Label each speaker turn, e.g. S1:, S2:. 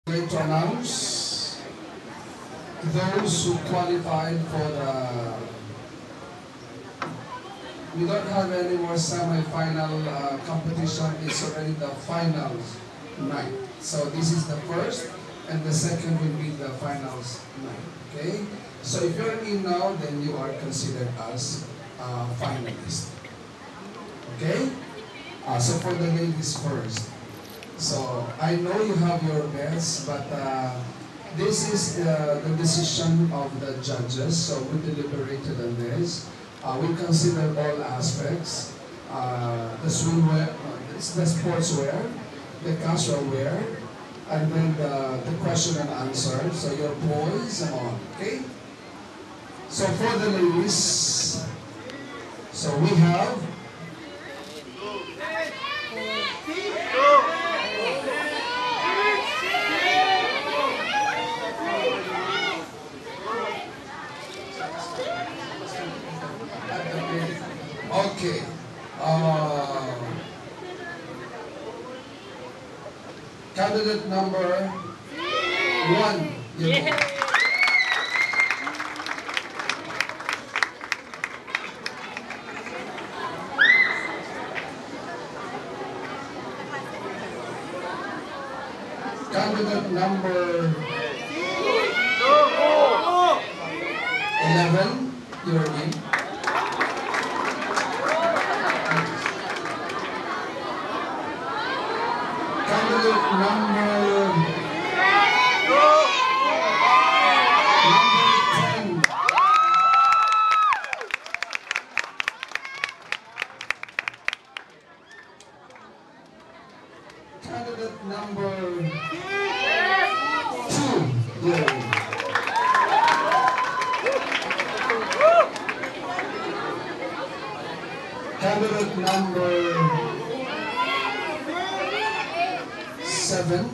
S1: Going to announce those who qualified for the. We don't have any more semi-final competition. It's already the finals night. So this is the first, and the second will be the finals night. Okay. So if you're in now, then you are considered as finalist. Okay. So for the ladies first. So I know you have your best, but this is the decision of the judges. So we deliberated on this. We consider all aspects: the swimwear, the sportswear, the casual wear, and then the question and answer. So your poise and all. Okay. So for the ladies, so we have. Okay. Candidate number 1. Yeah. Candidate number 11. You're in. Candidate number 10. Candidate number 2. Candidate number 7.